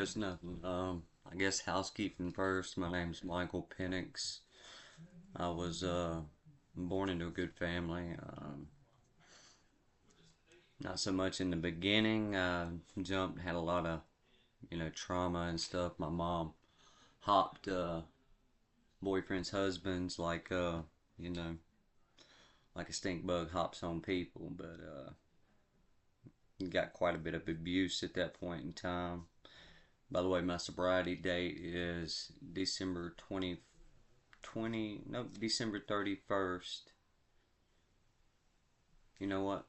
there's nothing. I guess housekeeping first. My name's Michael Pinnix. I was born into a good family. Not so much in the beginning. Jumped, had a lot of trauma and stuff. My mom hopped boyfriends' husbands you know like a stink bug hops on people, but got quite a bit of abuse at that point in time. By the way, my sobriety date is December 2020, no, December 31st. You know what?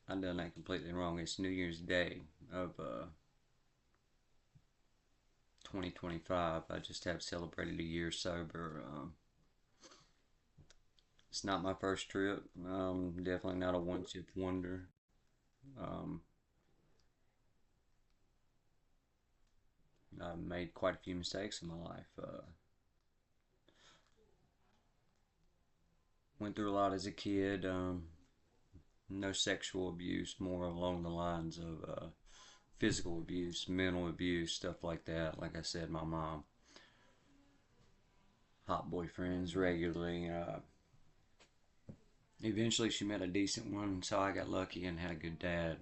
I done that completely wrong. It's New Year's Day of 2025. I just have celebrated a year sober. It's not my first trip. Definitely not a one-chip wonder. Um, I've made quite a few mistakes in my life. Went through a lot as a kid. No sexual abuse, more along the lines of physical abuse, mental abuse, stuff like that. Like I said, my mom, hot boyfriends regularly. Eventually, she met a decent one, so I got lucky and had a good dad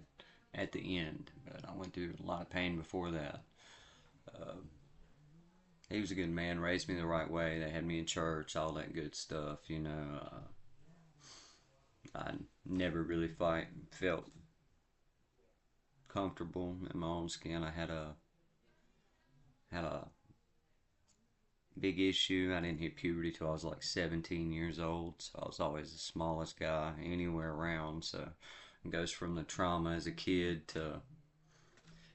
at the end. But I went through a lot of pain before that. Uh, he was a good man, raised me the right way. They had me in church, all that good stuff. I never really felt comfortable in my own skin. I had a big issue. I didn't hit puberty till I was like 17 years old, so I was always the smallest guy anywhere around. So it goes from the trauma as a kid to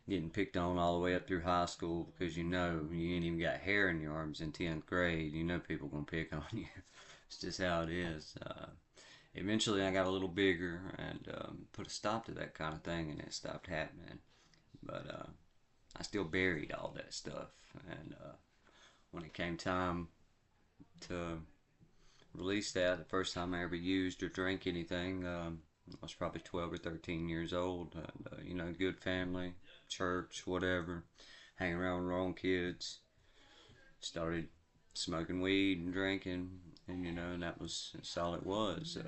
getting picked on all the way up through high school because you ain't even got hair in your arms in 10th grade. You know people gonna pick on you. It's just how it is. Eventually, I got a little bigger and put a stop to that kind of thing, and it stopped happening. But I still buried all that stuff, and when it came time to release that, the first time I ever used or drank anything, I was probably 12 or 13 years old. And, good family, church, whatever, hanging around with wrong kids. Started smoking weed and drinking, and that's all it was.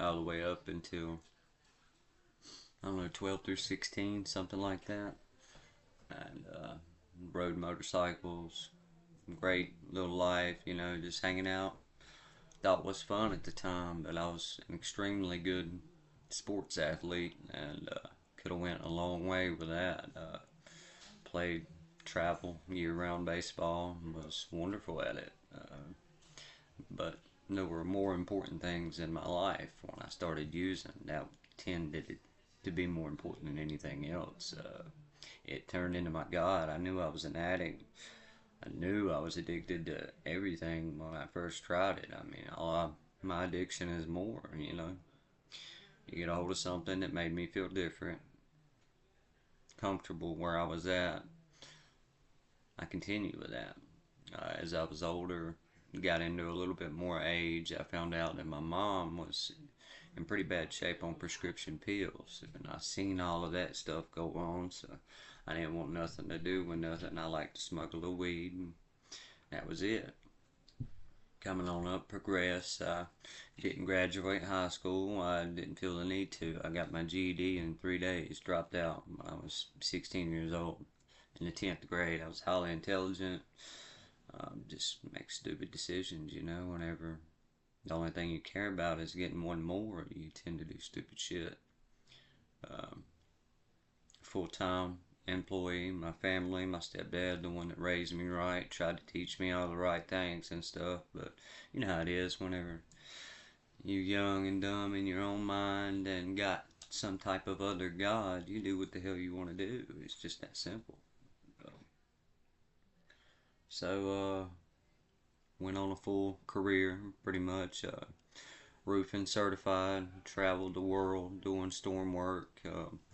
All the way up until, I don't know, 12 through 16, something like that. And rode motorcycles, great little life, just hanging out. Thought was fun at the time, but I was an extremely good sports athlete and could have went a long way with that. Played travel year-round baseball, was wonderful at it. But there were more important things in my life when I started using. That tended to be more important than anything else. It turned into my God. I knew I was an addict. I knew I was addicted to everything when I first tried it. I mean, my addiction is more. You get a hold of something that made me feel different, comfortable where I was at. I continued with that. As I was older, got into a little bit more age, I found out that my mom was in pretty bad shape on prescription pills, and I seen all of that stuff go on, so I didn't want nothing to do with nothing. I liked to smoke a little weed, and that was it. Coming on up, progress. I didn't graduate high school. I didn't feel the need to. I got my GED in 3 days, dropped out when I was 16 years old. In the 10th grade, I was highly intelligent. Just make stupid decisions, whenever the only thing you care about is getting one more, you tend to do stupid shit. Um, Full-time employee, my family, my stepdad, the one that raised me right, tried to teach me all the right things and stuff, but you know how it is whenever you're young and dumb in your own mind and got some type of other God, you do what the hell you want to do. It's just that simple. So, went on a full career, pretty much. Roofing certified, traveled the world doing storm work.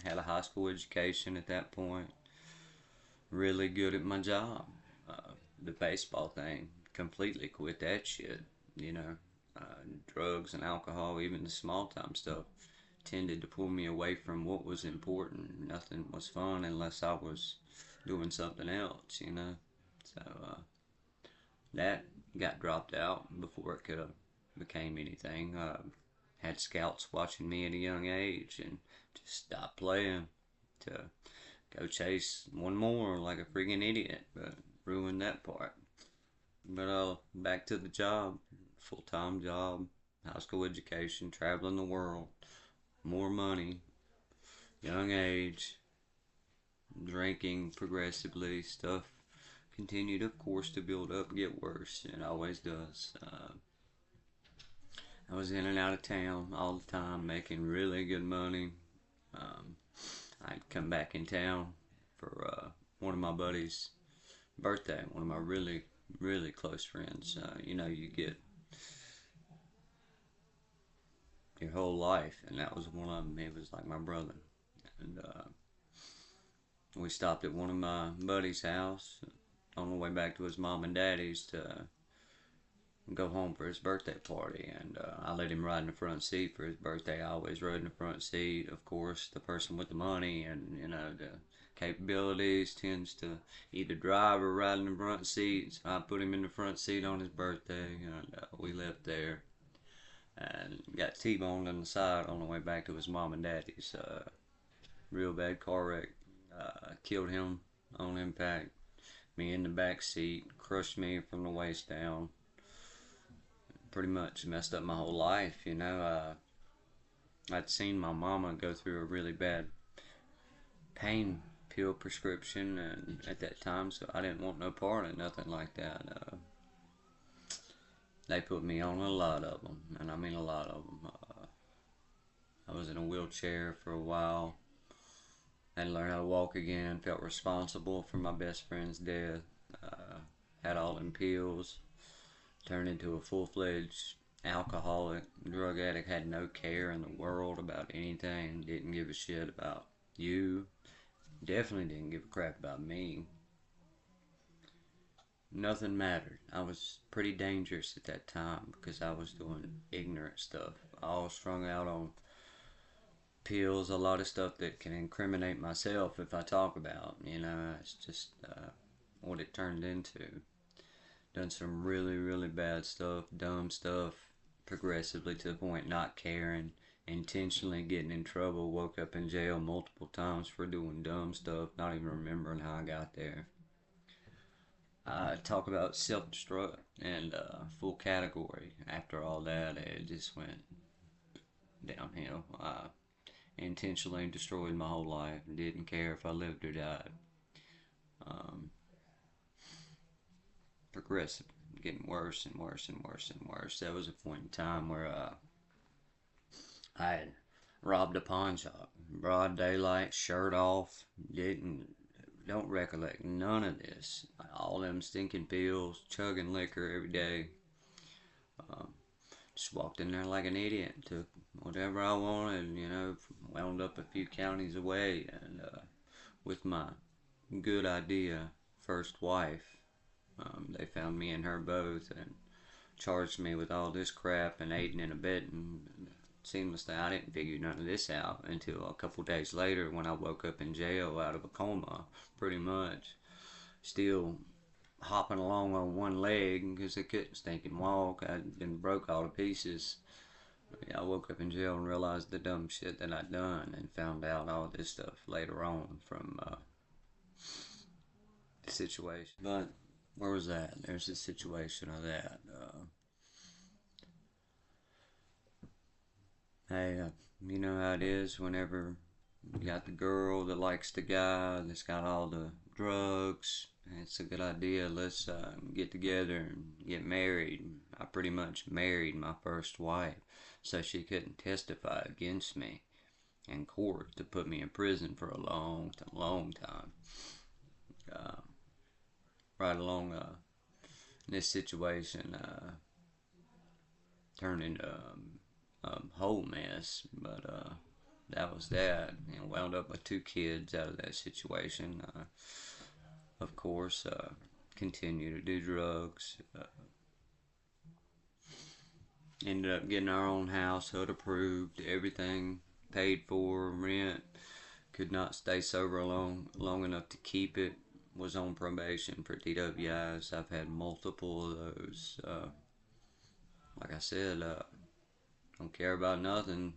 Had a high school education at that point. Really good at my job. The baseball thing, completely quit that shit. You know, Drugs and alcohol, even the small time stuff, tended to pull me away from what was important. Nothing was fun unless I was doing something else, you know. So that got dropped out before it could have became anything. Had scouts watching me at a young age and just stopped playing to go chase one more like a freaking idiot, but ruined that part. But back to the job, full time job, high school education, traveling the world, more money, young age, drinking progressively, stuff continued, of course, to build up, get worse. It always does. I was in and out of town all the time, making really good money. Um, I'd come back in town for one of my buddies' birthday, one of my really, really close friends. You know, you get your whole life, and that was one of them. He was like my brother. And we stopped at one of my buddy's house on the way back to his mom and daddy's to go home for his birthday party, and I let him ride in the front seat for his birthday. I always rode in the front seat. Of course, the person with the money and you know the capabilities tends to either drive or ride in the front seat. So I put him in the front seat on his birthday, and we left there and got T-boned on the side on the way back to his mom and daddy's. Real bad car wreck. Killed him on impact. Me in the back seat, crushed me from the waist down. Pretty much messed up my whole life, you know. I'd seen my mama go through a really bad pain pill prescription and at that time, so I didn't want no part of nothing like that. They put me on a lot of them, and I mean a lot of them. I was in a wheelchair for a while. Had to learn how to walk again. Felt responsible for my best friend's death. Had all them pills. Turned into a full-fledged alcoholic, drug addict. Had no care in the world about anything. Didn't give a shit about you. Definitely didn't give a crap about me. Nothing mattered. I was pretty dangerous at that time because I was doing ignorant stuff. All strung out on pills, a lot of stuff that can incriminate myself if I talk about. You know, it's just what it turned into. Done some really, really bad stuff, dumb stuff, progressively to the point not caring, intentionally getting in trouble, woke up in jail multiple times for doing dumb stuff, not even remembering how I got there. Talk about self-destruct and full category. After all that, it just went downhill. Intentionally destroyed my whole life. Didn't care if I lived or died. Um, Progressive, getting worse and worse and worse and worse. There was a point in time where I had robbed a pawn shop, broad daylight, shirt off. Don't recollect none of this. All them stinking pills, chugging liquor every day. Um, just walked in there like an idiot, took whatever I wanted, you know, wound up a few counties away, and with my good idea first wife, they found me and her both and charged me with all this crap and aiding and abetting. Seamlessly, I didn't figure none of this out until a couple days later when I woke up in jail out of a coma, pretty much. Still hopping along on one leg because I couldn't stinking walk. I'd been broke all to pieces. I woke up in jail and realized the dumb shit that I'd done and found out all this stuff later on from the situation. But where was that? There's the situation of that. Hey, you know how it is whenever you got the girl that likes the guy that's got all the drugs. It's a good idea. Let's get together and get married. I pretty much married my first wife so she couldn't testify against me in court to put me in prison for a long, long time. Right along this situation turned into a whole mess, but that was that. You know, wound up with 2 kids out of that situation. Of course, continue to do drugs. Ended up getting our own house, HUD approved, everything paid for, rent. Could not stay sober long enough to keep it. was on probation for DWIs. I've had multiple of those. Like I said, don't care about nothing.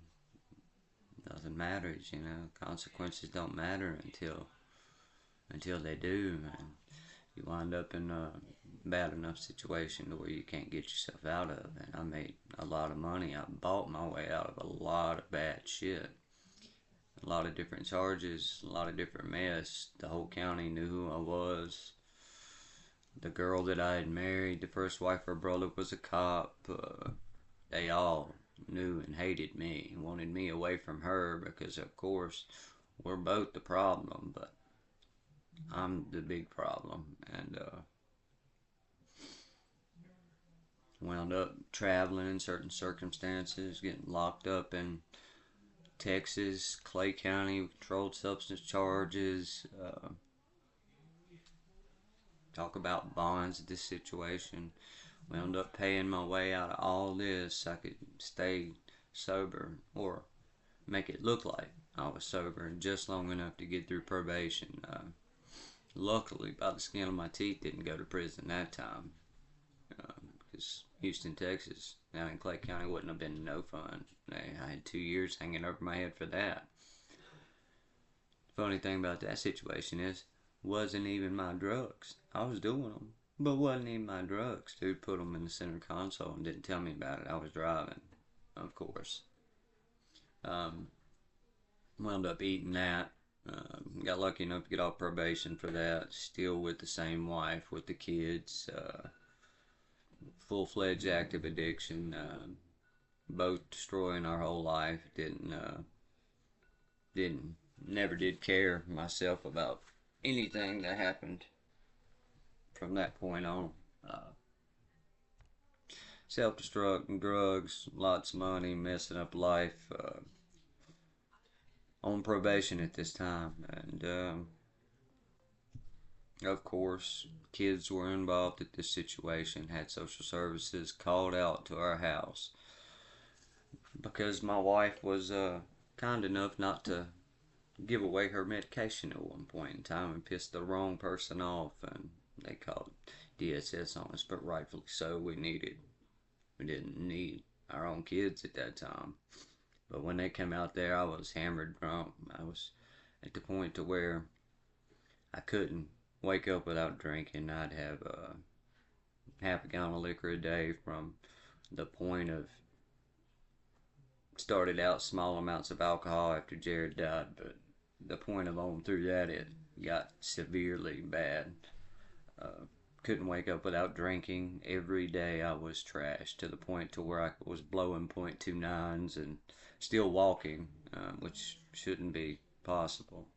Nothing matters, you know. Consequences don't matter until they do, man. You wind up in a bad enough situation to where you can't get yourself out of. And I made a lot of money. I bought my way out of a lot of bad shit. A lot of different charges, a lot of different mess. The whole county knew who I was. The girl that I had married, the first wife, her brother was a cop. They all knew and hated me and wanted me away from her because, of course, we're both the problem, but I'm the big problem. And wound up traveling in certain circumstances, getting locked up in Texas, Clay County, controlled substance charges. Talk about bonds of this situation. Wound up paying my way out of all this so I could stay sober, or make it look like I was sober just long enough to get through probation. Luckily, by the skin of my teeth, didn't go to prison that time. Because Houston, Texas, down in Clay County wouldn't have been no fun. I had 2 years hanging over my head for that. Funny thing about that situation is, wasn't even my drugs. I was doing them, but wasn't even my drugs. Dude put them in the center console and didn't tell me about it. I was driving, of course. Wound up eating that. Got lucky enough to get off probation for that. Still with the same wife, with the kids. Full-fledged active addiction. Both destroying our whole life. Never did care myself about anything that happened from that point on. Self-destruct, drugs, lots of money, messing up life. On probation at this time, and of course, kids were involved at this situation. Had social services called out to our house because my wife was kind enough not to give away her medication at one point in time and pissed the wrong person off, and they called DSS on us, but rightfully so. We didn't need our own kids at that time. But when they came out there, I was hammered drunk. I was at the point to where I couldn't wake up without drinking. I'd have half a gallon of liquor a day from the point of, started out small amounts of alcohol after Jared died, but the point of on through that, it got severely bad. Couldn't wake up without drinking. Every day I was trashed to the point to where I was blowing .29s and still walking, which shouldn't be possible.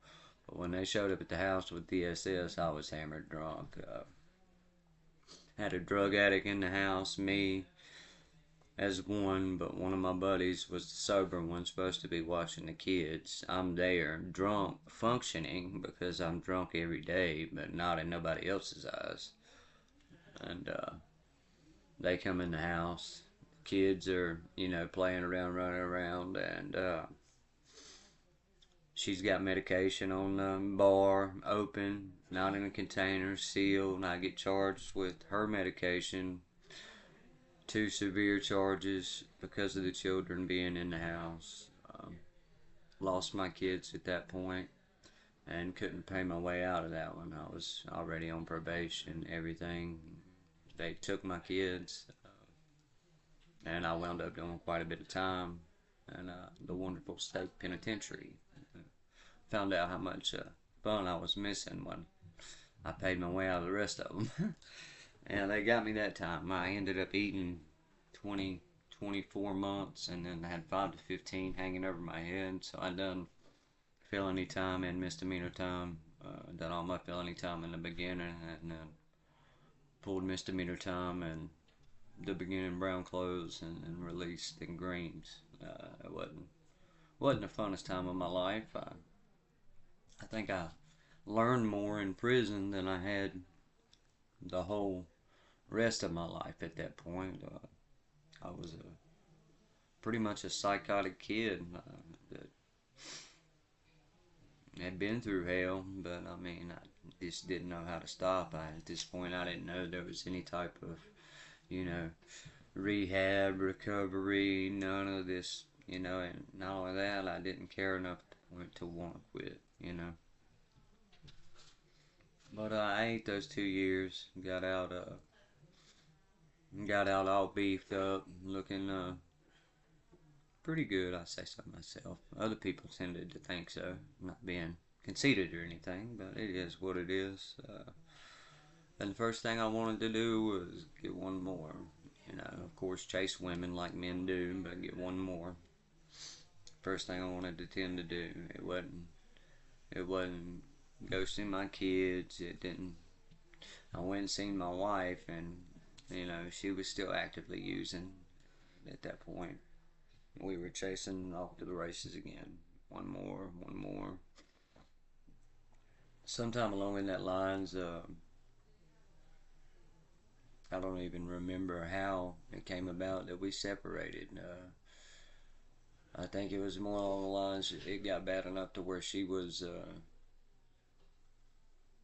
But when they showed up at the house with DSS, I was hammered drunk. Had a drug addict in the house, me as one, but one of my buddies was the sober one, supposed to be watching the kids. I'm there, drunk, functioning, because I'm drunk every day, but not in nobody else's eyes. And they come in the house. Kids are, playing around, running around, and she's got medication on the bar, open, not in a container, sealed, and I get charged with her medication. 2 severe charges because of the children being in the house. Lost my kids at that point and couldn't pay my way out of that one. I was already on probation, everything. They took my kids, and I wound up doing quite a bit of time in the wonderful state penitentiary. Found out how much fun I was missing when I paid my way out of the rest of them. And they got me that time. I ended up eating 24 months, and then I had 5 to 15 hanging over my head. So I done felony time and misdemeanor time. Done all my felony time in the beginning, and then pulled misdemeanor time and the beginning brown clothes, and released in greens. It wasn't the funnest time of my life. I think I learned more in prison than I had the whole rest of my life at that point. I was pretty much a psychotic kid that Had been through hell, but I mean, I just didn't know how to stop. At this point, I didn't know there was any type of, you know, rehab, recovery, none of this, and not only that, I didn't care enough to want to quit, But I ate those 2 years, got out all beefed up, looking pretty good, I say so myself. Other people tended to think so, not being conceited or anything, but it is what it is. And the first thing I wanted to do was get one more. Of course, chase women like men do, but get one more. First thing I wanted to tend to do. It wasn't ghosting my kids. It didn't. I went and seen my wife, and she was still actively using at that point. We were chasing off to the races again. One more, one more. Sometime along in that lines, I don't even remember how it came about that we separated. I think it was more along the lines it got bad enough to where she was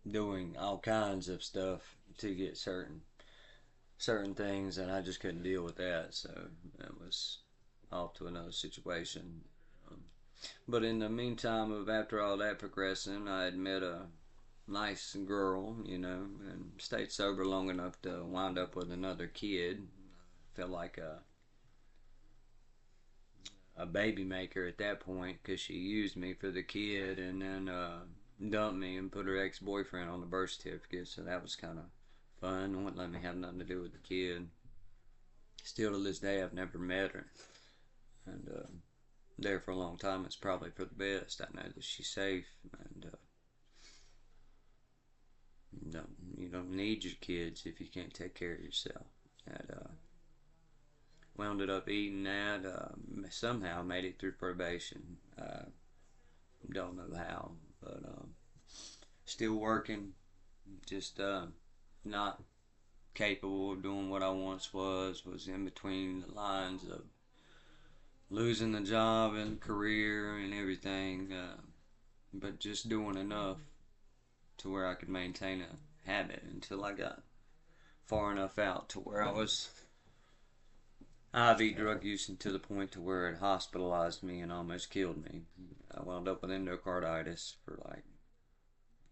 doing all kinds of stuff to get certain things, and I just couldn't deal with that. So that was off to another situation. Um, but in the meantime, of after all that progressing, I had met a nice girl, and stayed sober long enough to wind up with another kid. Felt like a baby maker at that point because she used me for the kid and then dumped me and put her ex-boyfriend on the birth certificate. So that was kind of fun. Wouldn't let me have nothing to do with the kid. Still to this day, I've never met her, and there for a long time. It's probably for the best. I know that she's safe, and you don't need your kids if you can't take care of yourself. And wound up eating that. Somehow made it through probation. Don't know how, but still working. Just not capable of doing what I once was. Was in between the lines of losing the job and career and everything, but just doing enough to where I could maintain a habit until I got far enough out to where I was IV drug using to the point to where it hospitalized me and almost killed me. I wound up with endocarditis for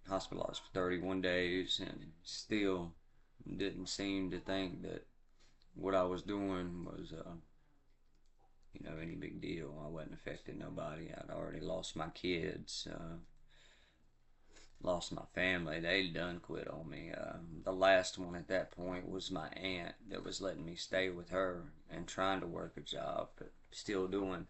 hospitalized for 31 days and still didn't seem to think that what I was doing was, any big deal. I wasn't affecting nobody. I'd already lost my kids, lost my family. They done quit on me. The last one at that point was my aunt that was letting me stay with her and trying to work a job, but still doing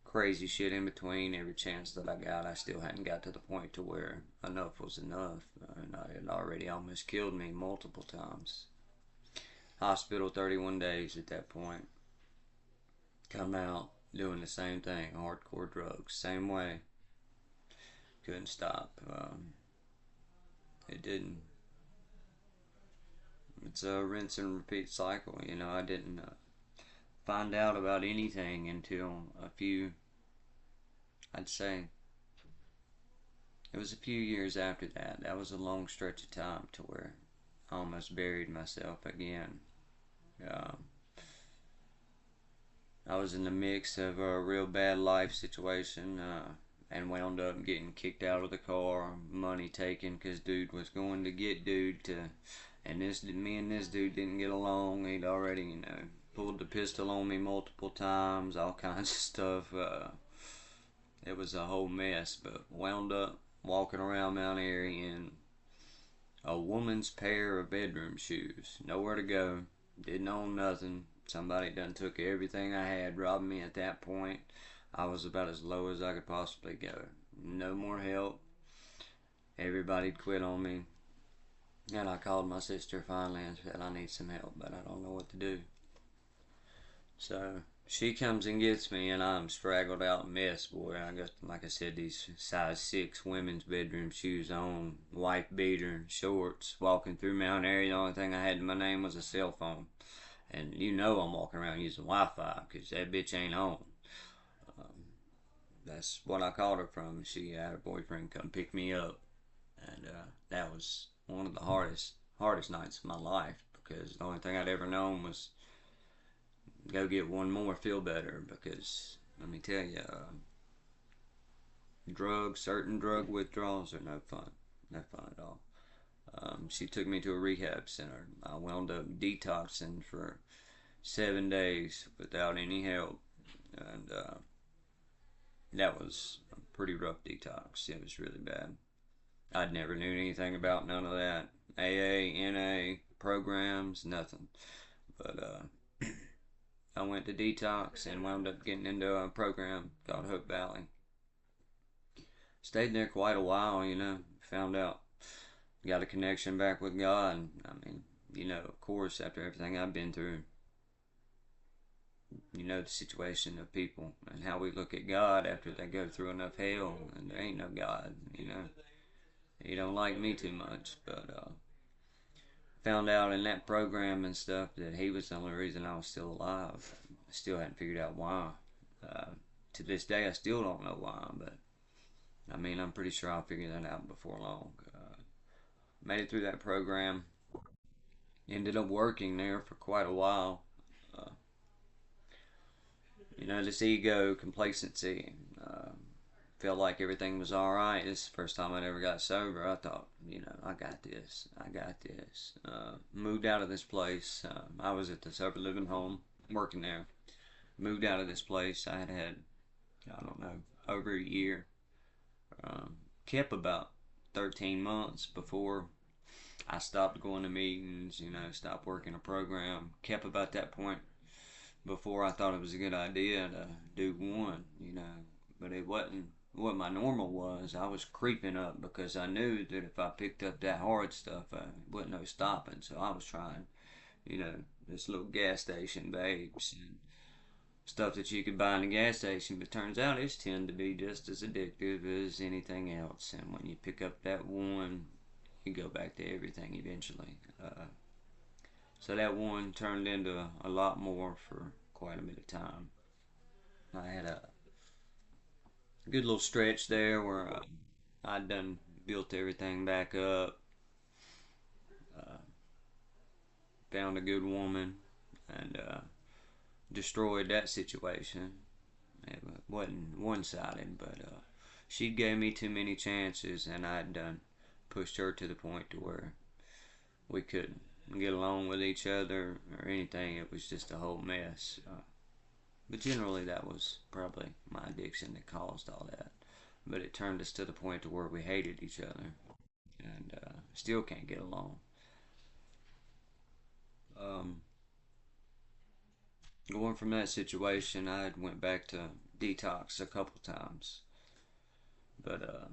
crazy shit in between. Every chance that I got, I still hadn't got to the point to where enough was enough, and I had already almost killed me multiple times. Hospital 31 days at that point. Come out doing the same thing, hardcore drugs, same way. Couldn't stop. It didn't. It's a rinse and repeat cycle. I didn't find out about anything until I'd say, it was a few years after that. That was a long stretch of time to where I almost buried myself again. I was in the mix of a real bad life situation, and wound up getting kicked out of the car, money taken because dude was going to get dude and me and this dude didn't get along. He'd already, pulled the pistol on me multiple times, all kinds of stuff. It was a whole mess, but wound up walking around Mount Airy in a woman's pair of bedroom shoes. Nowhere to go, didn't own nothing. Somebody done took everything I had, robbed me at that point. I was about as low as I could possibly go. No more help. Everybody'd quit on me. And I called my sister finally and said, I need some help, but I don't know what to do. So she comes and gets me, and I'm straggled out mess, boy. I got, like I said, these size 6 women's bedroom shoes on, wife beater, shorts, walking through Mount Airy. The only thing I had in my name was a cell phone. And I'm walking around using Wi-Fi because that bitch ain't on. That's what I called her from. She had her boyfriend come pick me up, and that was one of the hardest nights of my life because the only thing I'd ever known was go get one more, feel better. Because let me tell you, certain drug withdrawals are no fun, no fun at all. She took me to a rehab center. I wound up detoxing for 7 days without any help, and that was a pretty rough detox. It was really bad. I'd never knew anything about none of that. AA, NA, programs, nothing. But I went to detox and wound up getting into a program called Hope Valley. Stayed there quite a while, found out, got a connection back with God. I mean, of course, after everything I've been through, the situation of people and how we look at God after they go through enough hell, and there ain't no God. He don't like me too much, but found out in that program and stuff that he was the only reason I was still alive. I still hadn't figured out why. Uh, to this day, I still don't know why, but I mean, I'm pretty sure I'll figure that out before long. Made it through that program. Ended up working there for quite a while. Uh, this ego, complacency. Felt like everything was all right. This is the first time I ever got sober. I thought, I got this. I got this. Moved out of this place. I was at the sober living home working there. Moved out of this place. I had, I don't know, over a year. Kept about 13 months before I stopped going to meetings, stopped working a program. Kept about that point before I thought it was a good idea to do one, but it wasn't what my normal was. I was creeping up because I knew that if I picked up that hard stuff, wasn't no stopping. So I was trying, this little gas station babes and stuff that you could buy in a gas station, but turns out it's tend to be just as addictive as anything else. And when you pick up that one, you go back to everything eventually. So that one turned into a lot more for quite a bit of time. I had a good little stretch there where I'd done built everything back up, uh, found a good woman, and destroyed that situation. It wasn't one-sided, but she gave me too many chances, and I'd done pushed her to the point to where we couldn't get along with each other or anything. It was just a whole mess. But generally, that was probably my addiction that caused all that. But it turned us to the point to where we hated each other and still can't get along. Um, Going from that situation, I went back to detox a couple times, but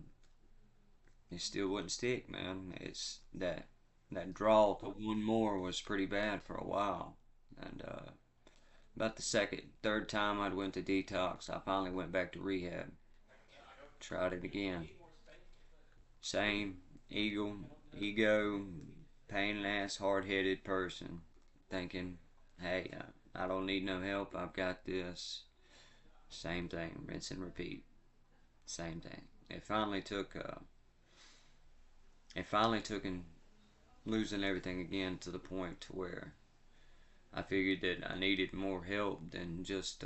it still wouldn't stick, man. It's that draw to one more was pretty bad for a while, and about the second, third time I'd went to detox, I finally went back to rehab. Tried it again. Same ego, pain in the ass, hard headed person, thinking, hey, I don't need no help. I've got this. Same thing, rinse and repeat. Same thing. It finally took in losing everything again to the point to where I figured that I needed more help than just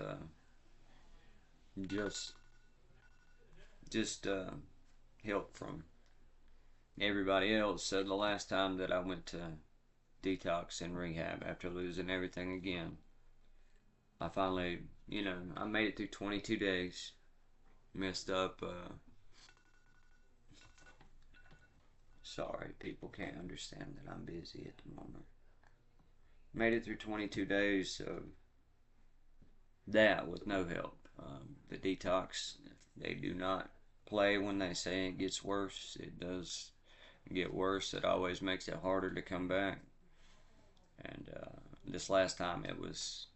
just help from everybody else. So the last time that I went to detox and rehab after losing everything again, I finally, I made it through 22 days. Messed up. Sorry, people can't understand that I'm busy at the moment. Made it through 22 days of that with no help. The detox, they do not play when they say it gets worse. It does get worse. It always makes it harder to come back. And this last time it was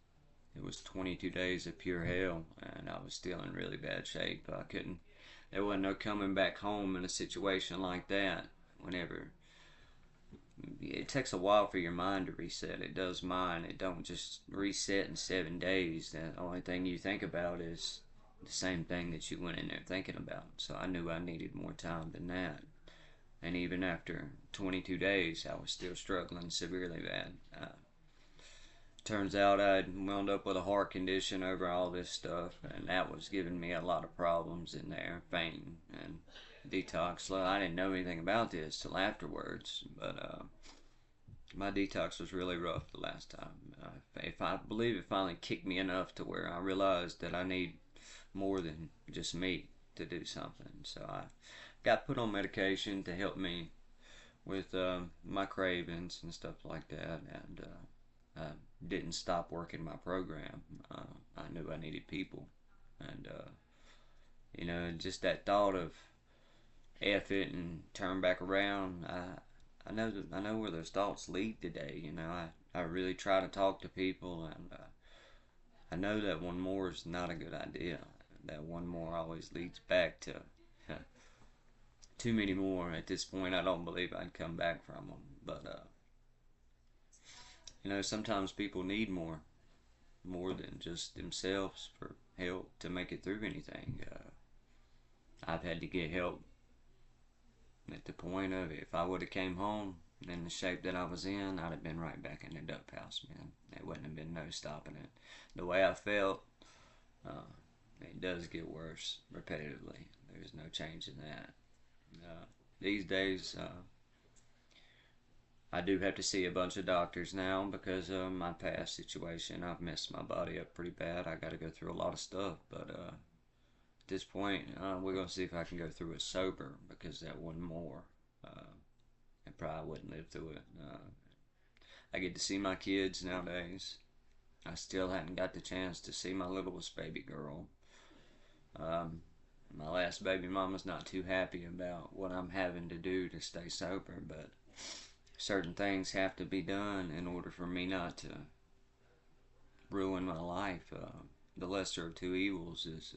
22 days of pure hell, and I was still in really bad shape. I couldn't. There wasn't no coming back home in a situation like that. Whenever it takes a while for your mind to reset. It does mine. It don't just reset in 7 days. The only thing you think about is the same thing that you went in there thinking about. So I knew I needed more time than that. And even after 22 days, I was still struggling severely bad. Turns out I'd wound up with a heart condition over all this stuff, and that was giving me a lot of problems in there, fainting and detox. I didn't know anything about this till afterwards, but my detox was really rough the last time. If I believe it finally kicked me enough to where I realized that I need more than just meat to do something. So I got put on medication to help me with my cravings and stuff like that, and I didn't stop working my program. I knew I needed people, and just that thought of F it and turn back around. I know where those thoughts lead today. I really try to talk to people, and I know that one more is not a good idea. That one more always leads back to too many more. At this point, I don't believe I'd come back from them. But sometimes people need more than just themselves for help to make it through anything. I've had to get help at the point of if I would have came home in the shape that I was in, I'd have been right back in the duck house, man. There wouldn't have been no stopping it. The way I felt, it does get worse repetitively. There's no change in that. These days, I do have to see a bunch of doctors now because of my past situation. I've messed my body up pretty bad. I got to go through a lot of stuff, but at this point, we're gonna see if I can go through it sober because that one more, I probably wouldn't live through it. I get to see my kids nowadays. I still hadn't got the chance to see my littlest baby girl. My last baby mama's not too happy about what I'm having to do to stay sober, but certain things have to be done in order for me not to ruin my life. The lesser of two evils is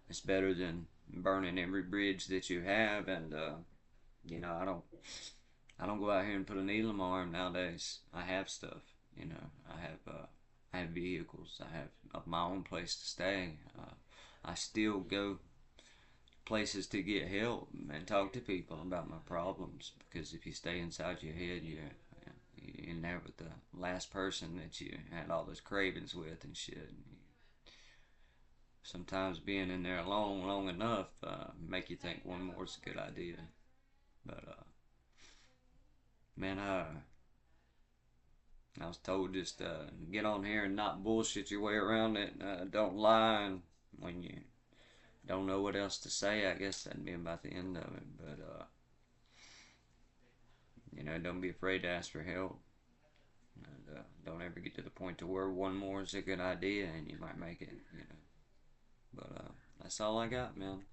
it's better than burning every bridge that you have, and I don't go out here and put a needle in my arm nowadays. I have stuff, I have vehicles. I have my own place to stay. I still go places to get help and talk to people about my problems, because if you stay inside your head, you're in there with the last person that you had all those cravings with and shit. Sometimes being in there long enough make you think one more is a good idea. But man, I was told just get on here and not bullshit your way around it. Don't lie, and when you don't know what else to say, I guess that'd be about the end of it. But don't be afraid to ask for help. And don't ever get to the point to where one more is a good idea and you might make it. But that's all I got, man.